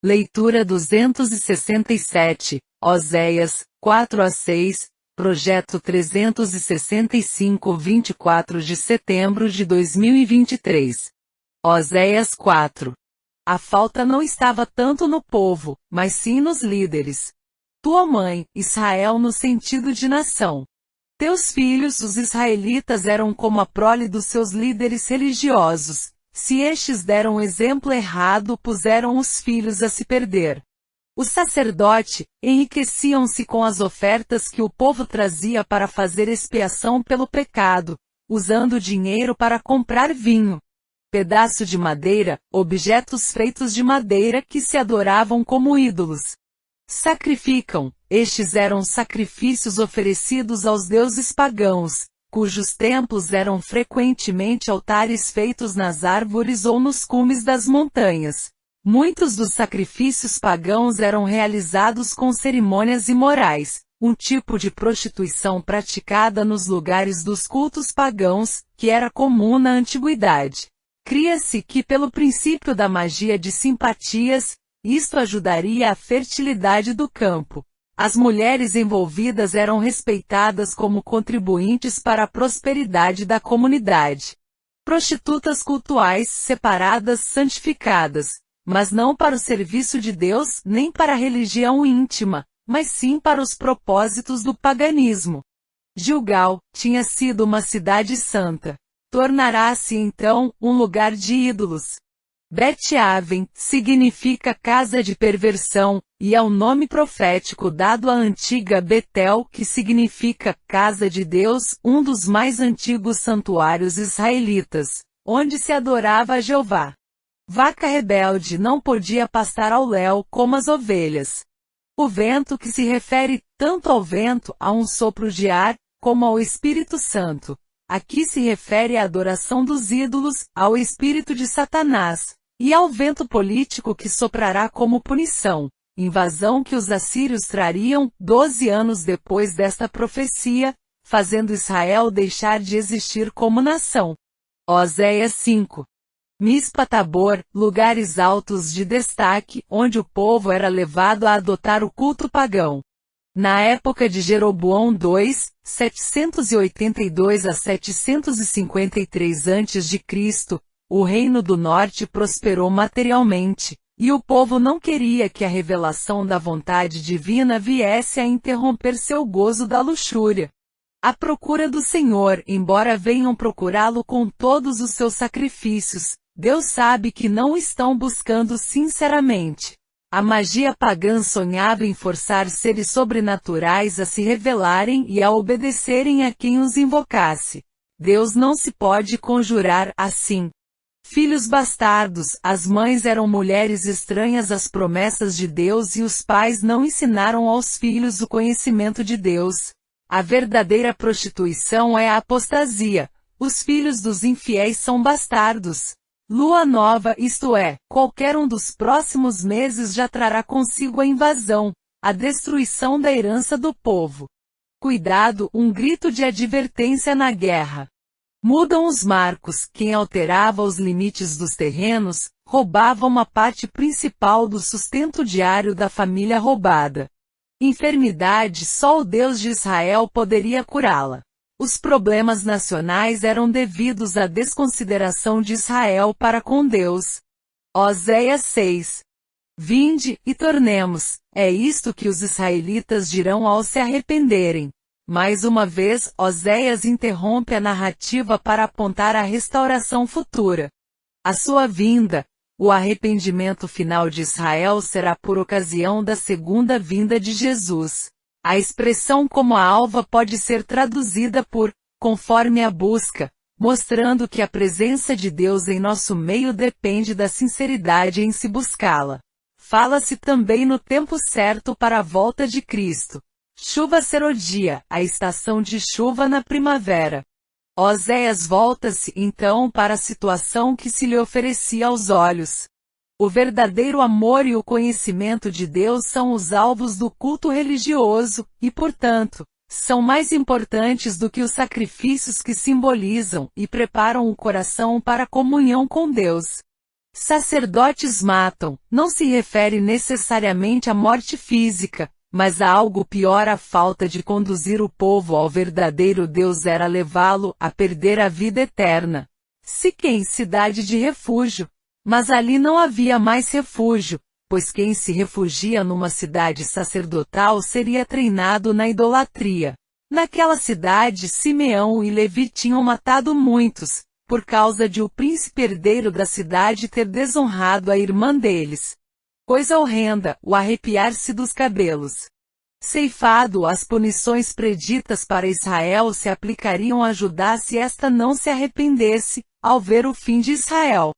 Leitura 267, Oséias, 4-6, Projeto 365, 24 de setembro de 2023. Oséias 4. A falta não estava tanto no povo, mas sim nos líderes. Tua mãe, Israel no sentido de nação. Teus filhos, os israelitas, eram como a prole dos seus líderes religiosos. Se estes deram exemplo errado, puseram os filhos a se perder. Os sacerdotes enriqueciam-se com as ofertas que o povo trazia para fazer expiação pelo pecado, usando dinheiro para comprar vinho, pedaço de madeira, objetos feitos de madeira que se adoravam como ídolos. Sacrificam, estes eram sacrifícios oferecidos aos deuses pagãos, cujos templos eram frequentemente altares feitos nas árvores ou nos cumes das montanhas. Muitos dos sacrifícios pagãos eram realizados com cerimônias imorais, um tipo de prostituição praticada nos lugares dos cultos pagãos, que era comum na antiguidade. Cria-se que pelo princípio da magia de simpatias, isto ajudaria a fertilidade do campo. As mulheres envolvidas eram respeitadas como contribuintes para a prosperidade da comunidade. Prostitutas cultuais separadas santificadas, mas não para o serviço de Deus nem para a religião íntima, mas sim para os propósitos do paganismo. Gilgal tinha sido uma cidade santa. Tornará-se então um lugar de ídolos. Bet-Aven significa casa de perversão, e é o nome profético dado à antiga Betel, que significa casa de Deus, um dos mais antigos santuários israelitas, onde se adorava a Jeová. Vaca rebelde não podia pastar ao léu como as ovelhas. O vento, que se refere tanto ao vento, a um sopro de ar, como ao Espírito Santo. Aqui se refere à adoração dos ídolos, ao espírito de Satanás, e ao vento político que soprará como punição, invasão que os assírios trariam 12 anos depois desta profecia, fazendo Israel deixar de existir como nação. Oséias 5. Mispa Tabor, lugares altos de destaque, onde o povo era levado a adotar o culto pagão. Na época de Jeroboão II, 782 a 753 a.C., o Reino do Norte prosperou materialmente, e o povo não queria que a revelação da vontade divina viesse a interromper seu gozo da luxúria. À procura do Senhor, embora venham procurá-lo com todos os seus sacrifícios, Deus sabe que não estão buscando sinceramente. A magia pagã sonhava em forçar seres sobrenaturais a se revelarem e a obedecerem a quem os invocasse. Deus não se pode conjurar assim. Filhos bastardos, as mães eram mulheres estranhas às promessas de Deus e os pais não ensinaram aos filhos o conhecimento de Deus. A verdadeira prostituição é a apostasia. Os filhos dos infiéis são bastardos. Lua nova, isto é, qualquer um dos próximos meses já trará consigo a invasão, a destruição da herança do povo. Cuidado, um grito de advertência na guerra. Mudam os marcos, quem alterava os limites dos terrenos, roubava uma parte principal do sustento diário da família roubada. Enfermidade, só o Deus de Israel poderia curá-la. Os problemas nacionais eram devidos à desconsideração de Israel para com Deus. Oséias 6. Vinde, e tornemos, é isto que os israelitas dirão ao se arrependerem. Mais uma vez, Oséias interrompe a narrativa para apontar a restauração futura. A sua vinda, o arrependimento final de Israel será por ocasião da segunda vinda de Jesus. A expressão como a alva pode ser traduzida por, conforme a busca, mostrando que a presença de Deus em nosso meio depende da sinceridade em se buscá-la. Fala-se também no tempo certo para a volta de Cristo. Chuva serodia, a estação de chuva na primavera. Oséias volta-se, então, para a situação que se lhe oferecia aos olhos. O verdadeiro amor e o conhecimento de Deus são os alvos do culto religioso, e portanto, são mais importantes do que os sacrifícios que simbolizam e preparam o coração para a comunhão com Deus. Sacerdotes matam, não se refere necessariamente à morte física, mas a algo pior. A falta de conduzir o povo ao verdadeiro Deus era levá-lo a perder a vida eterna. Siquém, cidade de refúgio. Mas ali não havia mais refúgio, pois quem se refugia numa cidade sacerdotal seria treinado na idolatria. Naquela cidade Simeão e Levi tinham matado muitos, por causa de o príncipe herdeiro da cidade ter desonrado a irmã deles. Coisa horrenda, o arrepiar-se dos cabelos. Ceifado, as punições preditas para Israel se aplicariam a Judá se esta não se arrependesse, ao ver o fim de Israel.